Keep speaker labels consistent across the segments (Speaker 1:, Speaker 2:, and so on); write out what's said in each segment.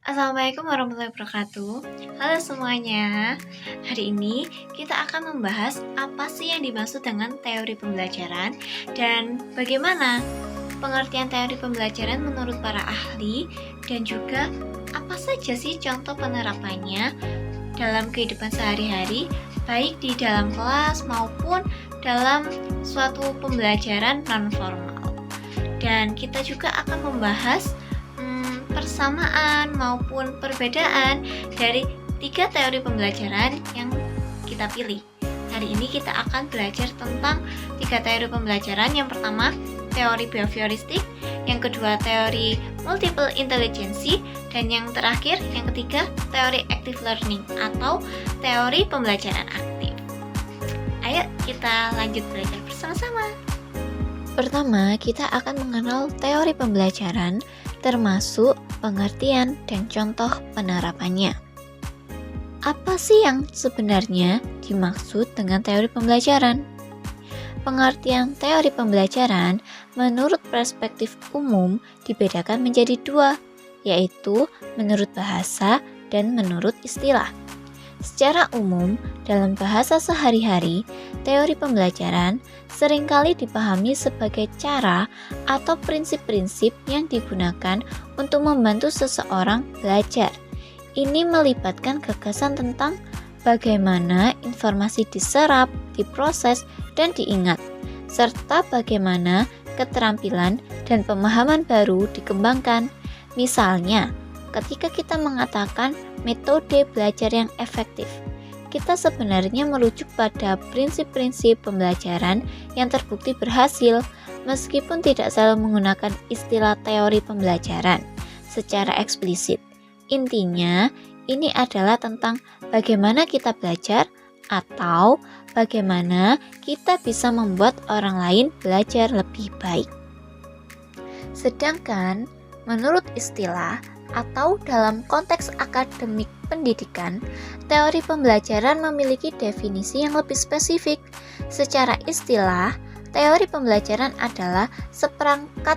Speaker 1: Assalamualaikum warahmatullahi wabarakatuh. Halo semuanya. Hari ini kita akan membahas apa sih yang dimaksud dengan teori pembelajaran dan bagaimana pengertian teori pembelajaran menurut para ahli, dan juga apa saja sih contoh penerapannya dalam kehidupan sehari-hari, baik di dalam kelas maupun dalam suatu pembelajaran non formal. Dan kita juga akan membahas persamaan maupun perbedaan dari 3 teori pembelajaran yang kita pilih. Hari ini kita akan belajar tentang 3 teori pembelajaran. Yang pertama, teori behavioristik, yang kedua teori multiple intelligence, dan yang terakhir, yang ketiga, teori active learning atau teori pembelajaran aktif. Ayo kita lanjut belajar bersama-sama.
Speaker 2: Pertama, kita akan mengenal teori pembelajaran, termasuk pengertian dan contoh penerapannya. Apa sih yang sebenarnya dimaksud dengan teori pembelajaran? Pengertian teori pembelajaran menurut perspektif umum dibedakan menjadi 2, yaitu menurut bahasa dan menurut istilah. Secara umum, dalam bahasa sehari-hari, teori pembelajaran seringkali dipahami sebagai cara atau prinsip-prinsip yang digunakan untuk membantu seseorang belajar. Ini melibatkan gagasan tentang bagaimana informasi diserap, diproses, dan diingat, serta bagaimana keterampilan dan pemahaman baru dikembangkan. Misalnya, ketika kita mengatakan metode belajar yang efektif, kita sebenarnya merujuk pada prinsip-prinsip pembelajaran yang terbukti berhasil, meskipun tidak selalu menggunakan istilah teori pembelajaran secara eksplisit. Intinya, ini adalah tentang bagaimana kita belajar atau bagaimana kita bisa membuat orang lain belajar lebih baik. Sedangkan, menurut istilah atau dalam konteks akademik pendidikan, teori pembelajaran memiliki definisi yang lebih spesifik. Secara istilah, teori pembelajaran adalah seperangkat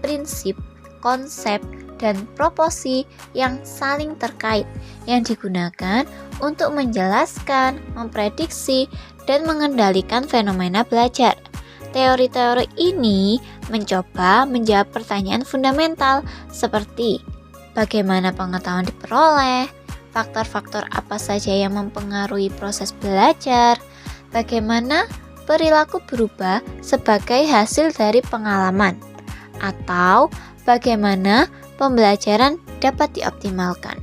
Speaker 2: prinsip, konsep, dan proporsi yang saling terkait yang digunakan untuk menjelaskan, memprediksi, dan mengendalikan fenomena belajar. Teori-teori ini mencoba menjawab pertanyaan fundamental seperti bagaimana pengetahuan diperoleh, faktor-faktor apa saja yang mempengaruhi proses belajar, bagaimana perilaku berubah sebagai hasil dari pengalaman, atau bagaimana pembelajaran dapat dioptimalkan.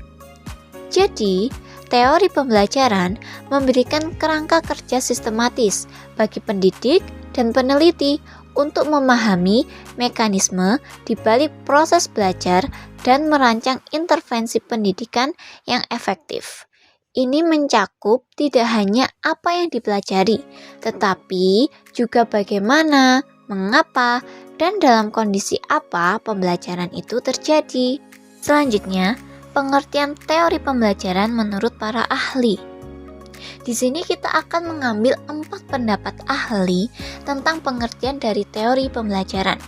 Speaker 2: Jadi, teori pembelajaran memberikan kerangka kerja sistematis bagi pendidik dan peneliti untuk memahami mekanisme di balik proses belajar dan merancang intervensi pendidikan yang efektif. Ini mencakup tidak hanya apa yang dipelajari, tetapi juga bagaimana, mengapa, dan dalam kondisi apa pembelajaran itu terjadi. Selanjutnya, pengertian teori pembelajaran menurut para ahli. Di sini kita akan mengambil 4 pendapat ahli tentang pengertian dari teori pembelajaran.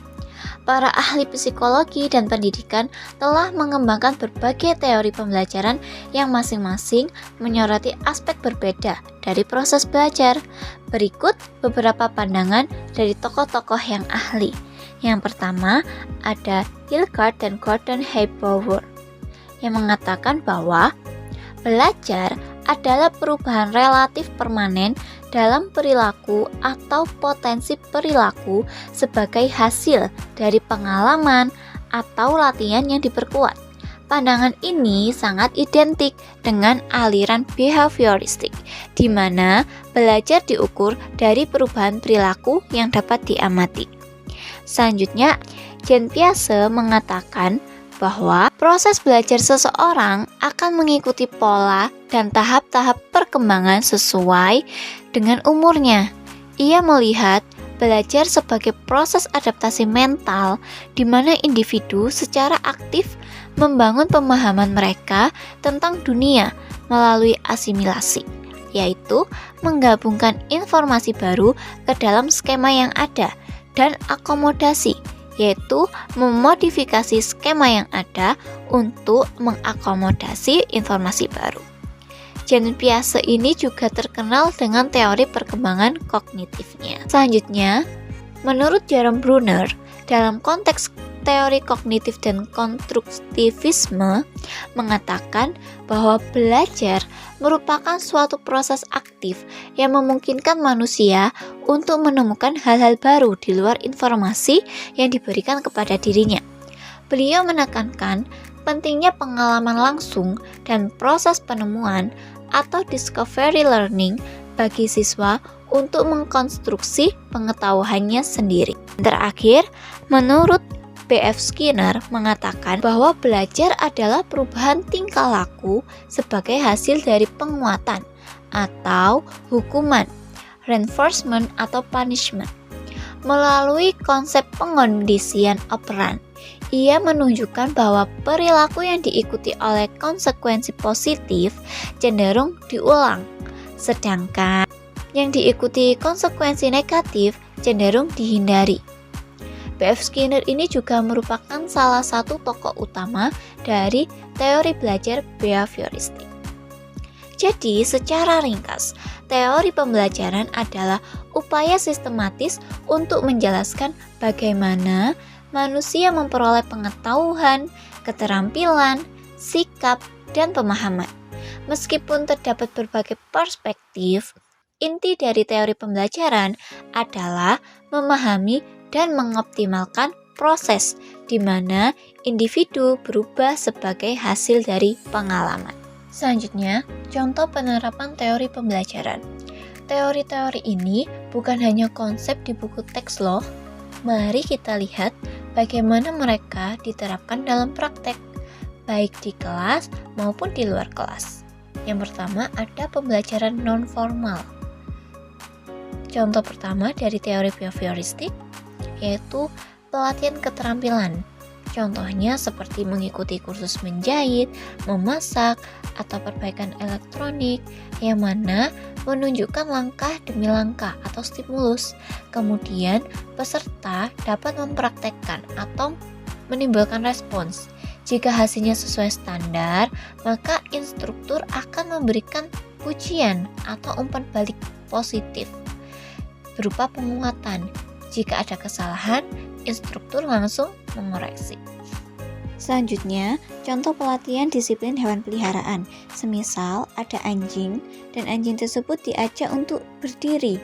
Speaker 2: Para ahli psikologi dan pendidikan telah mengembangkan berbagai teori pembelajaran yang masing-masing menyoroti aspek berbeda dari proses belajar. Berikut beberapa pandangan dari tokoh-tokoh yang ahli. Yang pertama ada Hilgard dan Gordon Haber yang mengatakan bahwa belajar adalah perubahan relatif permanen dalam perilaku atau potensi perilaku sebagai hasil dari pengalaman atau latihan yang diperkuat. Pandangan ini sangat identik dengan aliran behavioristik, di mana belajar diukur dari perubahan perilaku yang dapat diamati. Selanjutnya, Jean Piaget mengatakan bahwa proses belajar seseorang akan mengikuti pola dan tahap-tahap perkembangan sesuai dengan umurnya. Ia melihat belajar sebagai proses adaptasi mental di mana individu secara aktif membangun pemahaman mereka tentang dunia melalui asimilasi, yaitu menggabungkan informasi baru ke dalam skema yang ada, dan akomodasi, yaitu memodifikasi skema yang ada untuk mengakomodasi informasi baru. Jean Piaget ini juga terkenal dengan teori perkembangan kognitifnya. Selanjutnya, menurut Jerome Bruner, dalam konteks teori kognitif dan konstruktivisme mengatakan bahwa belajar merupakan suatu proses aktif yang memungkinkan manusia untuk menemukan hal-hal baru di luar informasi yang diberikan kepada dirinya. Beliau menekankan pentingnya pengalaman langsung dan proses penemuan atau discovery learning bagi siswa untuk mengkonstruksi pengetahuannya sendiri. Terakhir, menurut B.F. Skinner mengatakan bahwa belajar adalah perubahan tingkah laku sebagai hasil dari penguatan atau hukuman, reinforcement atau punishment. Melalui konsep pengondisian operan, ia menunjukkan bahwa perilaku yang diikuti oleh konsekuensi positif cenderung diulang, sedangkan yang diikuti konsekuensi negatif cenderung dihindari. B.F. Skinner ini juga merupakan salah satu tokoh utama dari teori belajar behavioristik. Jadi, secara ringkas, teori pembelajaran adalah upaya sistematis untuk menjelaskan bagaimana manusia memperoleh pengetahuan, keterampilan, sikap, dan pemahaman. Meskipun terdapat berbagai perspektif, inti dari teori pembelajaran adalah memahami dan mengoptimalkan proses di mana individu berubah sebagai hasil dari pengalaman. Selanjutnya, contoh penerapan teori pembelajaran. Teori-teori ini bukan hanya konsep di buku teks loh. Mari kita lihat bagaimana mereka diterapkan dalam praktek, baik di kelas maupun di luar kelas. Yang pertama ada pembelajaran non-formal. Contoh pertama dari teori behavioristik yaitu pelatihan keterampilan. Contohnya seperti mengikuti kursus menjahit, memasak, atau perbaikan elektronik yang mana menunjukkan langkah demi langkah atau stimulus. Kemudian peserta dapat mempraktekkan atau menimbulkan respons. Jika hasilnya sesuai standar, maka instruktur akan memberikan pujian atau umpan balik positif berupa penguatan. Jika ada kesalahan, instruktur langsung mengoreksi. Selanjutnya, contoh pelatihan disiplin hewan peliharaan. Semisal ada anjing dan anjing tersebut diajak untuk berdiri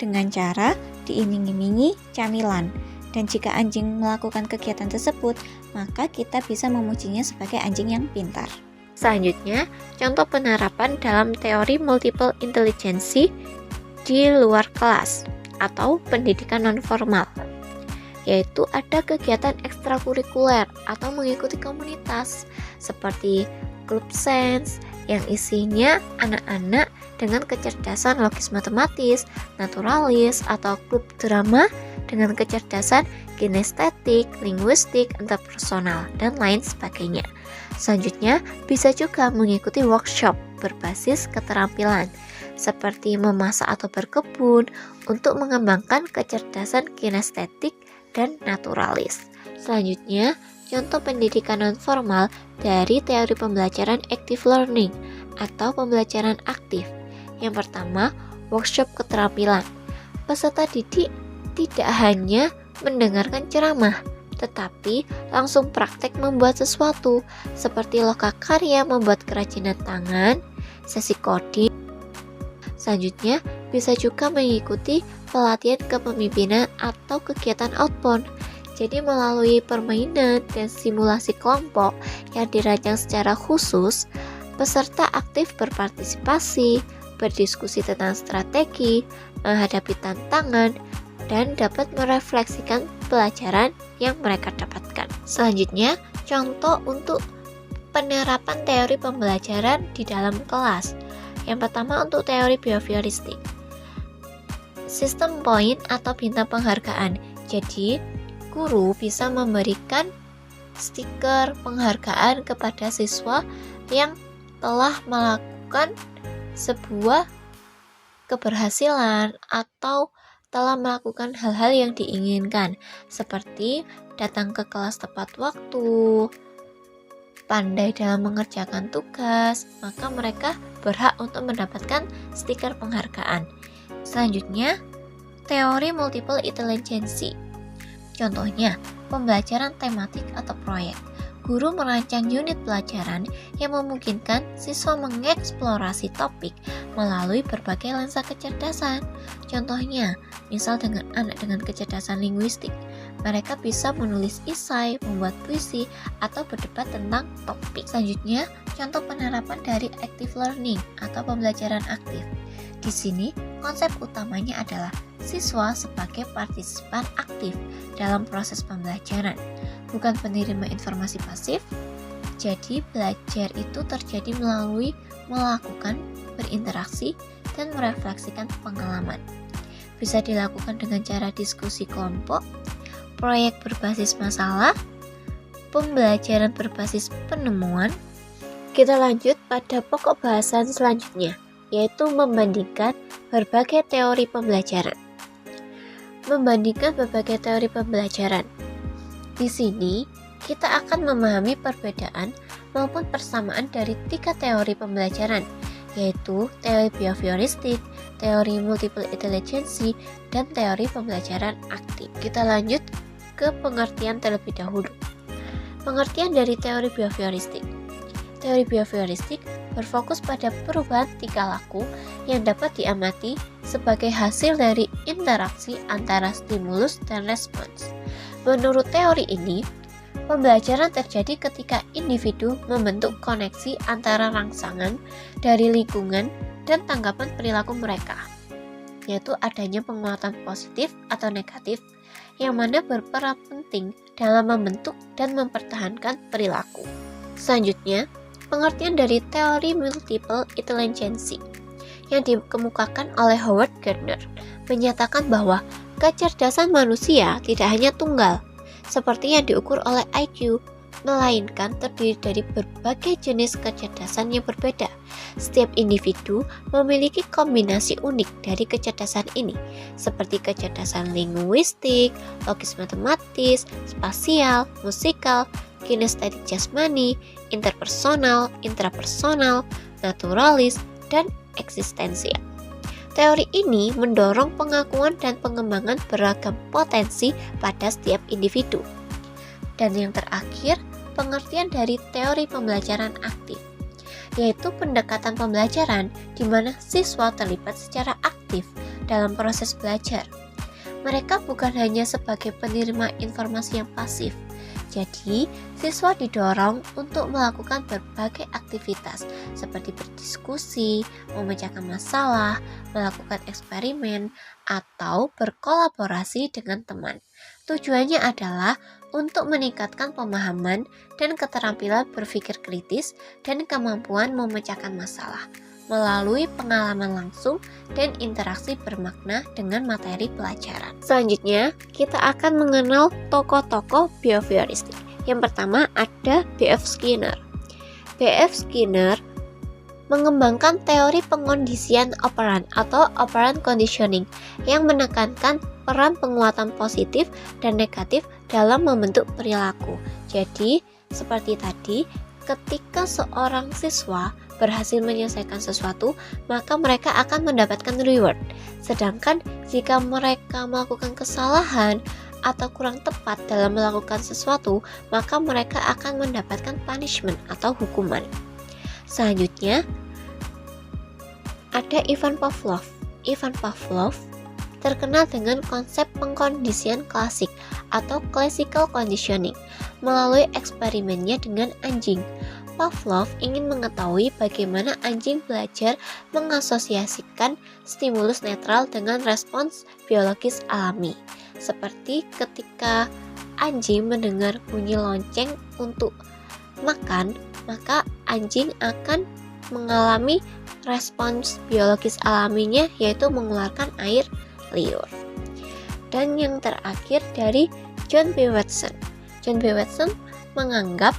Speaker 2: dengan cara diiming-imingi camilan. Dan jika anjing melakukan kegiatan tersebut, maka kita bisa memujinya sebagai anjing yang pintar. Selanjutnya, contoh penerapan dalam teori multiple intelligence di luar kelas atau pendidikan non-formal, yaitu ada kegiatan ekstrakurikuler atau mengikuti komunitas seperti klub sains yang isinya anak-anak dengan kecerdasan logis matematis, naturalis, atau klub drama dengan kecerdasan kinestetik, linguistik, interpersonal, dan lain sebagainya. Selanjutnya, bisa juga mengikuti workshop berbasis keterampilan seperti memasak atau berkebun untuk mengembangkan kecerdasan kinestetik dan naturalis. Selanjutnya, contoh pendidikan non-formal dari teori pembelajaran active learning atau pembelajaran aktif. Yang pertama, workshop keterampilan. Peserta didik tidak hanya mendengarkan ceramah, tetapi langsung praktek membuat sesuatu, seperti lokakarya membuat kerajinan tangan, sesi coding. Selanjutnya, bisa juga mengikuti pelatihan kepemimpinan atau kegiatan outbound. Jadi melalui permainan dan simulasi kelompok yang dirancang secara khusus, peserta aktif berpartisipasi, berdiskusi tentang strategi, menghadapi tantangan, dan dapat merefleksikan pelajaran yang mereka dapatkan. Selanjutnya, contoh untuk penerapan teori pembelajaran di dalam kelas. Yang pertama untuk teori behavioristik. Sistem poin atau bintang penghargaan. Jadi, guru bisa memberikan stiker penghargaan kepada siswa yang telah melakukan sebuah keberhasilan atau telah melakukan hal-hal yang diinginkan, seperti datang ke kelas tepat waktu, pandai dalam mengerjakan tugas, maka mereka berhak untuk mendapatkan stiker penghargaan. Selanjutnya, teori multiple intelligence. Contohnya, pembelajaran tematik atau proyek. Guru merancang unit pelajaran yang memungkinkan siswa mengeksplorasi topik melalui berbagai lensa kecerdasan. Contohnya, misal dengan anak dengan kecerdasan linguistik, mereka bisa menulis esai, membuat puisi, atau berdebat tentang topik. Selanjutnya, contoh penerapan dari active learning atau pembelajaran aktif. Di sini, konsep utamanya adalah siswa sebagai partisipan aktif dalam proses pembelajaran, bukan penerima informasi pasif. Jadi, belajar itu terjadi melalui melakukan, berinteraksi, dan merefleksikan pengalaman. Bisa dilakukan dengan cara diskusi kelompok, proyek berbasis masalah, pembelajaran berbasis penemuan. Kita lanjut pada pokok bahasan selanjutnya, yaitu membandingkan berbagai teori pembelajaran. Membandingkan berbagai teori pembelajaran. Di sini, kita akan memahami perbedaan maupun persamaan dari 3 teori pembelajaran, yaitu teori behavioristik, teori multiple intelligence, dan teori pembelajaran aktif. Kita lanjut ke pengertian terlebih dahulu. Pengertian dari teori behavioristik. Teori behavioristik berfokus pada perubahan tingkah laku yang dapat diamati sebagai hasil dari interaksi antara stimulus dan respons. Menurut teori ini, pembelajaran terjadi ketika individu membentuk koneksi antara rangsangan dari lingkungan dan tanggapan perilaku mereka, yaitu adanya penguatan positif atau negatif yang mana berperan penting dalam membentuk dan mempertahankan perilaku. Selanjutnya, pengertian dari teori multiple intelligence yang dikemukakan oleh Howard Gardner menyatakan bahwa kecerdasan manusia tidak hanya tunggal, seperti yang diukur oleh IQ, melainkan terdiri dari berbagai jenis kecerdasan yang berbeda. Setiap individu memiliki kombinasi unik dari kecerdasan ini, seperti kecerdasan linguistik, logis matematis, spasial, musikal, kinestetik jasmani, interpersonal, intrapersonal, naturalis, dan eksistensial. Teori ini mendorong pengakuan dan pengembangan beragam potensi pada setiap individu. Dan yang terakhir, pengertian dari teori pembelajaran aktif, yaitu pendekatan pembelajaran di mana siswa terlibat secara aktif dalam proses belajar. Mereka bukan hanya sebagai penerima informasi yang pasif. Jadi, siswa didorong untuk melakukan berbagai aktivitas seperti berdiskusi, memecahkan masalah, melakukan eksperimen, atau berkolaborasi dengan teman. Tujuannya adalah untuk meningkatkan pemahaman dan keterampilan berpikir kritis dan kemampuan memecahkan masalah melalui pengalaman langsung dan interaksi bermakna dengan materi pelajaran. Selanjutnya, kita akan mengenal tokoh-tokoh behavioristik. Yang pertama ada B.F. Skinner. B.F. Skinner mengembangkan teori pengkondisian operan atau operant conditioning yang menekankan peran penguatan positif dan negatif dalam membentuk perilaku. Jadi, seperti tadi, ketika seorang siswa berhasil menyelesaikan sesuatu, maka mereka akan mendapatkan reward. Sedangkan jika mereka melakukan kesalahan atau kurang tepat dalam melakukan sesuatu, maka mereka akan mendapatkan punishment atau hukuman. Selanjutnya, ada Ivan Pavlov. Ivan Pavlov terkenal dengan konsep pengkondisian klasik atau classical conditioning melalui eksperimennya dengan anjing. Pavlov ingin mengetahui bagaimana anjing belajar mengasosiasikan stimulus netral dengan respons biologis alami. Seperti ketika anjing mendengar bunyi lonceng untuk makan, maka anjing akan mengalami respons biologis alaminya, yaitu mengeluarkan air liur. Dan yang terakhir dari John B. Watson. John B. Watson menganggap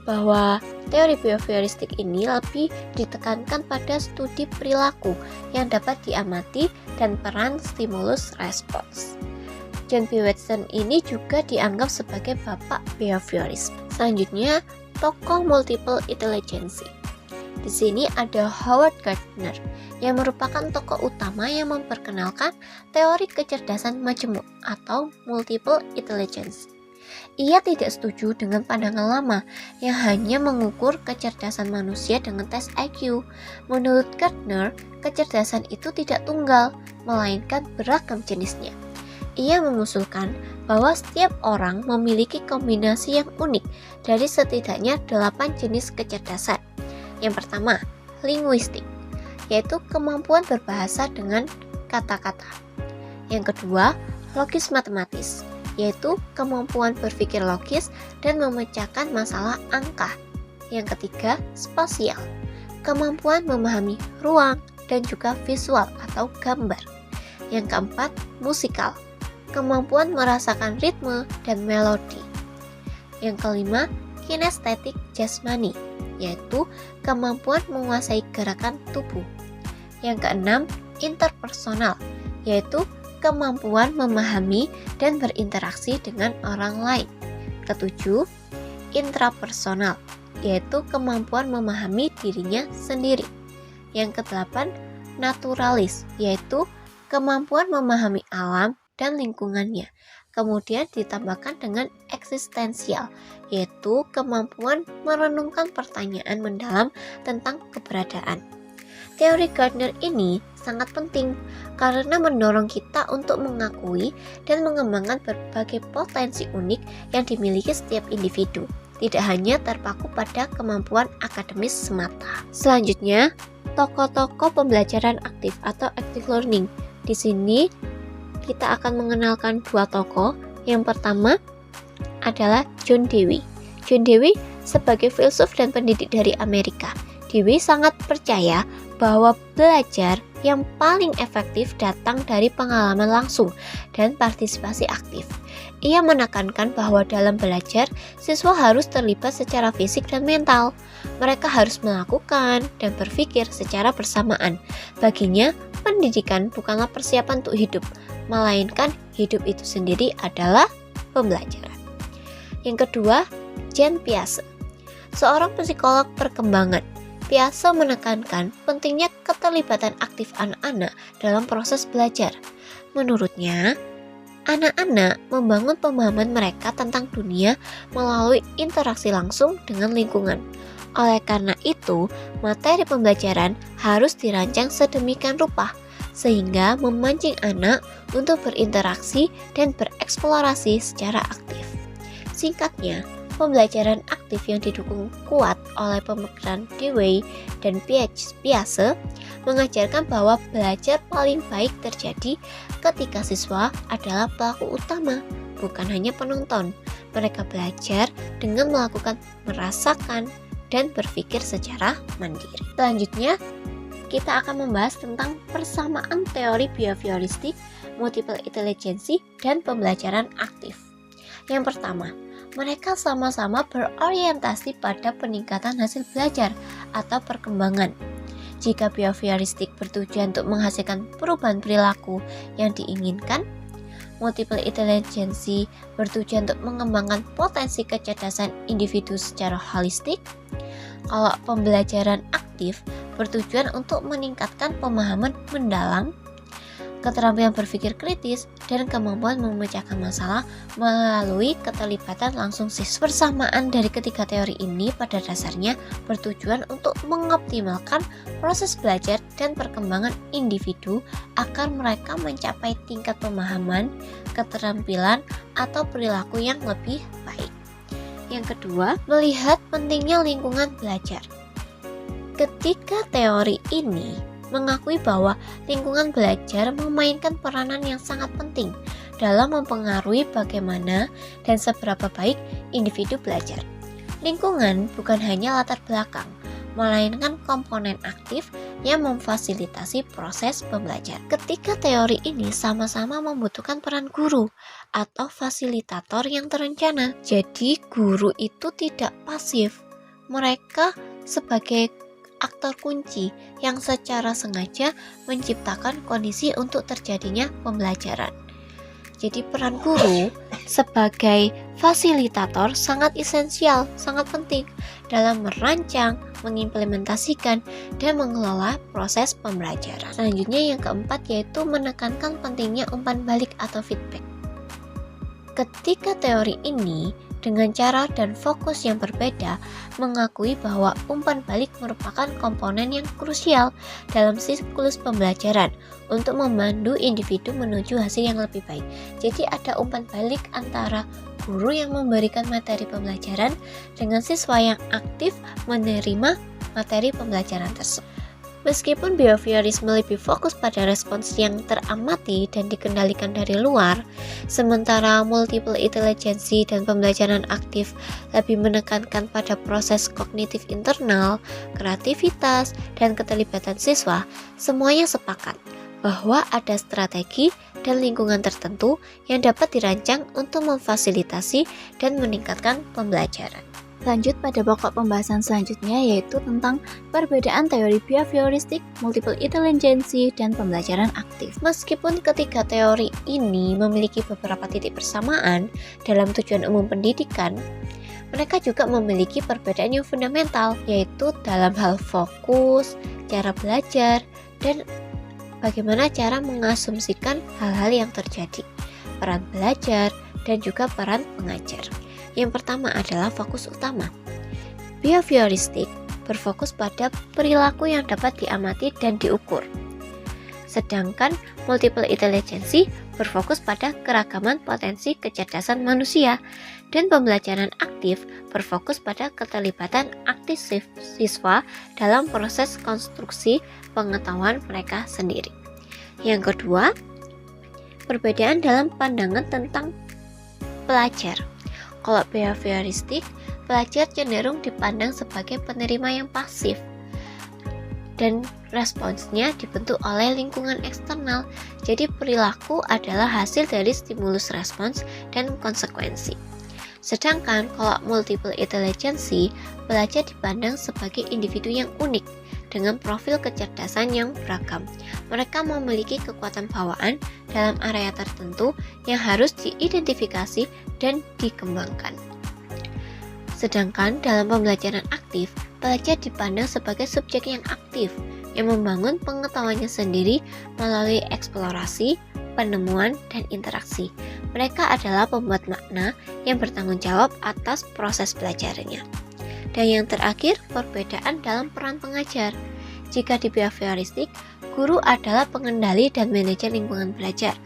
Speaker 2: bahwa teori behavioristik ini lebih ditekankan pada studi perilaku yang dapat diamati dan peran stimulus respons. John B. Watson ini juga dianggap sebagai bapak behaviorisme. Selanjutnya, tokoh multiple intelligence. Di sini ada Howard Gardner yang merupakan tokoh utama yang memperkenalkan teori kecerdasan majemuk atau multiple intelligence. Ia tidak setuju dengan pandangan lama yang hanya mengukur kecerdasan manusia dengan tes IQ. Menurut Gardner, kecerdasan itu tidak tunggal, melainkan beragam jenisnya. Ia mengusulkan bahwa setiap orang memiliki kombinasi yang unik dari setidaknya 8 jenis kecerdasan. Yang pertama, linguistik, yaitu kemampuan berbahasa dengan kata-kata. Yang kedua, logis matematis, yaitu kemampuan berpikir logis dan memecahkan masalah angka. Yang ketiga, spasial, kemampuan memahami ruang dan juga visual atau gambar. Yang keempat, musikal, kemampuan merasakan ritme dan melodi. Yang kelima, kinestetik jasmani, yaitu kemampuan menguasai gerakan tubuh. Yang keenam, interpersonal, yaitu kemampuan memahami dan berinteraksi dengan orang lain. Ketujuh, intrapersonal, yaitu kemampuan memahami dirinya sendiri. Yang kedelapan, naturalis, yaitu kemampuan memahami alam dan lingkungannya. Kemudian ditambahkan dengan eksistensial, yaitu kemampuan merenungkan pertanyaan mendalam tentang keberadaan. Teori Gardner ini sangat penting karena mendorong kita untuk mengakui dan mengembangkan berbagai potensi unik yang dimiliki setiap individu, tidak hanya terpaku pada kemampuan akademis semata. Selanjutnya, tokoh-tokoh pembelajaran aktif atau active learning. Di sini kita akan mengenalkan 2 tokoh. Yang pertama adalah John Dewey. John Dewey sebagai filsuf dan pendidik dari Amerika. Dewey sangat percaya bahwa belajar yang paling efektif datang dari pengalaman langsung dan partisipasi aktif. Ia menekankan bahwa dalam belajar, siswa harus terlibat secara fisik dan mental. Mereka harus melakukan dan berpikir secara bersamaan. Baginya, pendidikan bukanlah persiapan untuk hidup, melainkan hidup itu sendiri adalah pembelajaran. Yang kedua, Jean Piaget, seorang psikolog perkembangan. Piaget menekankan pentingnya keterlibatan aktif anak-anak dalam proses belajar. Menurutnya, anak-anak membangun pemahaman mereka tentang dunia melalui interaksi langsung dengan lingkungan. Oleh karena itu, materi pembelajaran harus dirancang sedemikian rupa sehingga memancing anak untuk berinteraksi dan bereksplorasi secara aktif. Singkatnya, pembelajaran aktif yang didukung kuat oleh pemikiran Dewey dan Piaget mengajarkan bahwa belajar paling baik terjadi ketika siswa adalah pelaku utama, bukan hanya penonton. Mereka belajar dengan melakukan, merasakan, dan berpikir secara mandiri. Selanjutnya, kita akan membahas tentang persamaan teori behavioristik, multiple intelligence, dan pembelajaran aktif. Yang pertama, mereka sama-sama berorientasi pada peningkatan hasil belajar atau perkembangan. Jika behavioristik bertujuan untuk menghasilkan perubahan perilaku yang diinginkan, multiple intelligence bertujuan untuk mengembangkan potensi kecerdasan individu secara holistik. Kalau pembelajaran aktif bertujuan untuk meningkatkan pemahaman mendalam, keterampilan berpikir kritis, dan kemampuan memecahkan masalah melalui keterlibatan langsung siswa. Persamaan dari ketiga teori ini pada dasarnya bertujuan untuk mengoptimalkan proses belajar dan perkembangan individu agar mereka mencapai tingkat pemahaman, keterampilan, atau perilaku yang lebih baik. Yang kedua, melihat pentingnya lingkungan belajar. Ketika teori ini mengakui bahwa lingkungan belajar memainkan peranan yang sangat penting dalam mempengaruhi bagaimana dan seberapa baik individu belajar. Lingkungan bukan hanya latar belakang, melainkan komponen aktif yang memfasilitasi proses pembelajaran. Ketika teori ini sama-sama membutuhkan peran guru atau fasilitator yang terencana. Jadi guru itu tidak pasif. Mereka sebagai aktor kunci yang secara sengaja menciptakan kondisi untuk terjadinya pembelajaran. Jadi peran guru sebagai fasilitator sangat esensial, sangat penting dalam merancang, mengimplementasikan, dan mengelola proses pembelajaran. Selanjutnya yang keempat yaitu menekankan pentingnya umpan balik atau feedback. Ketika teori ini dengan cara dan fokus yang berbeda mengakui bahwa umpan balik merupakan komponen yang krusial dalam siklus pembelajaran untuk memandu individu menuju hasil yang lebih baik. Jadi ada umpan balik antara guru yang memberikan materi pembelajaran dengan siswa yang aktif menerima materi pembelajaran tersebut. Meskipun behaviorisme lebih fokus pada respons yang teramati dan dikendalikan dari luar, sementara multiple intelligence dan pembelajaran aktif lebih menekankan pada proses kognitif internal, kreativitas, dan keterlibatan siswa, semuanya sepakat bahwa ada strategi dan lingkungan tertentu yang dapat dirancang untuk memfasilitasi dan meningkatkan pembelajaran.
Speaker 1: Lanjut pada pokok pembahasan selanjutnya yaitu tentang perbedaan teori behavioristik, multiple intelligence, dan pembelajaran aktif.
Speaker 2: Meskipun ketiga teori ini memiliki beberapa titik persamaan dalam tujuan umum pendidikan, mereka juga memiliki perbedaan yang fundamental, yaitu dalam hal fokus, cara belajar, dan bagaimana cara mengasumsikan hal-hal yang terjadi, peran belajar, dan juga peran pengajar. Yang pertama adalah fokus utama. Behavioristik berfokus pada perilaku yang dapat diamati dan diukur. Sedangkan multiple intelligence berfokus pada keragaman potensi kecerdasan manusia, dan pembelajaran aktif berfokus pada keterlibatan aktif siswa dalam proses konstruksi pengetahuan mereka sendiri. Yang kedua, perbedaan dalam pandangan tentang pelajar. Kalau behavioristik, pelajar cenderung dipandang sebagai penerima yang pasif dan responsnya dibentuk oleh lingkungan eksternal. Jadi perilaku adalah hasil dari stimulus respons dan konsekuensi. Sedangkan kalau multiple intelligence, pelajar dipandang sebagai individu yang unik dengan profil kecerdasan yang beragam. Mereka memiliki kekuatan bawaan dalam area tertentu yang harus diidentifikasi dan dikembangkan. Sedangkan dalam pembelajaran aktif, pelajar dipandang sebagai subjek yang aktif, yang membangun pengetahuannya sendiri melalui eksplorasi, penemuan, dan interaksi. Mereka adalah pembuat makna yang bertanggung jawab atas proses belajarnya. Dan yang terakhir, perbedaan dalam peran pengajar. Jika di behavioristik, guru adalah pengendali dan manajer lingkungan belajar.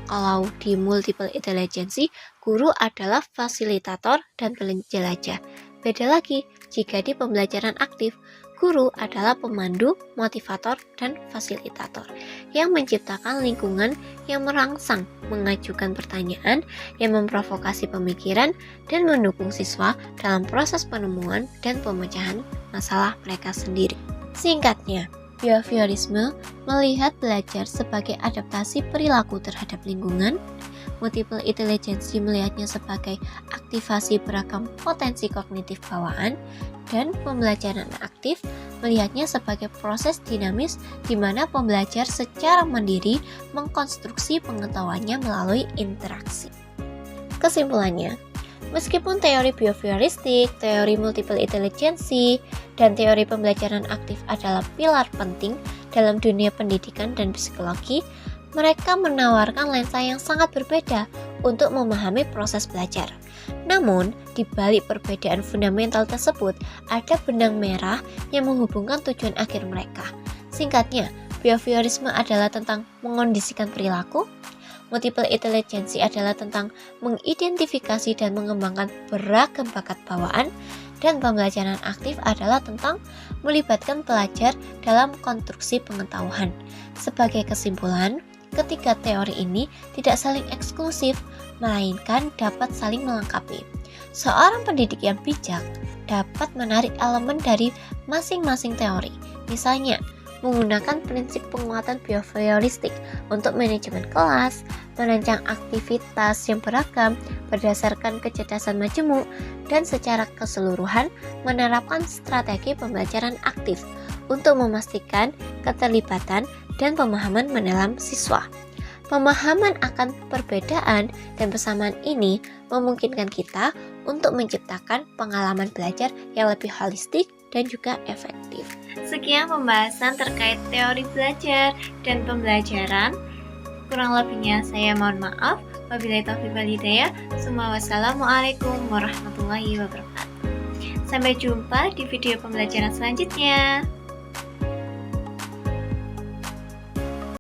Speaker 2: Kalau di multiple intelligence, guru adalah fasilitator dan penjelajah. Beda lagi jika di pembelajaran aktif, guru adalah pemandu, motivator, dan fasilitator yang menciptakan lingkungan yang merangsang, mengajukan pertanyaan, yang memprovokasi pemikiran, dan mendukung siswa dalam proses penemuan dan pemecahan masalah mereka sendiri. Singkatnya, behaviorisme melihat belajar sebagai adaptasi perilaku terhadap lingkungan, multiple intelligence melihatnya sebagai aktivasi beragam potensi kognitif bawaan, dan pembelajaran aktif melihatnya sebagai proses dinamis di mana pembelajar secara mandiri mengkonstruksi pengetahuannya melalui interaksi. Kesimpulannya, meskipun teori behavioristik, teori multiple intelligence, dan teori pembelajaran aktif adalah pilar penting dalam dunia pendidikan dan psikologi, mereka menawarkan lensa yang sangat berbeda untuk memahami proses belajar. Namun, di balik perbedaan fundamental tersebut, ada benang merah yang menghubungkan tujuan akhir mereka. Singkatnya, behaviorisme adalah tentang mengondisikan perilaku, multiple intelligence adalah tentang mengidentifikasi dan mengembangkan beragam bakat bawaan, dan pembelajaran aktif adalah tentang melibatkan pelajar dalam konstruksi pengetahuan. Sebagai kesimpulan, ketiga teori ini tidak saling eksklusif, melainkan dapat saling melengkapi. Seorang pendidik yang bijak dapat menarik elemen dari masing-masing teori, misalnya menggunakan prinsip penguatan behavioristik untuk manajemen kelas, merancang aktivitas yang beragam berdasarkan kecerdasan majemuk, dan secara keseluruhan menerapkan strategi pembelajaran aktif untuk memastikan keterlibatan dan pemahaman mendalam siswa. Pemahaman akan perbedaan dan persamaan ini memungkinkan kita untuk menciptakan pengalaman belajar yang lebih holistik dan juga efektif.
Speaker 1: Sekian pembahasan terkait teori belajar dan pembelajaran. Kurang lebihnya saya mohon maaf. Wabillahi taufiq wal hidayah. Wassalamualaikum warahmatullahi wabarakatuh. Sampai jumpa di video pembelajaran selanjutnya.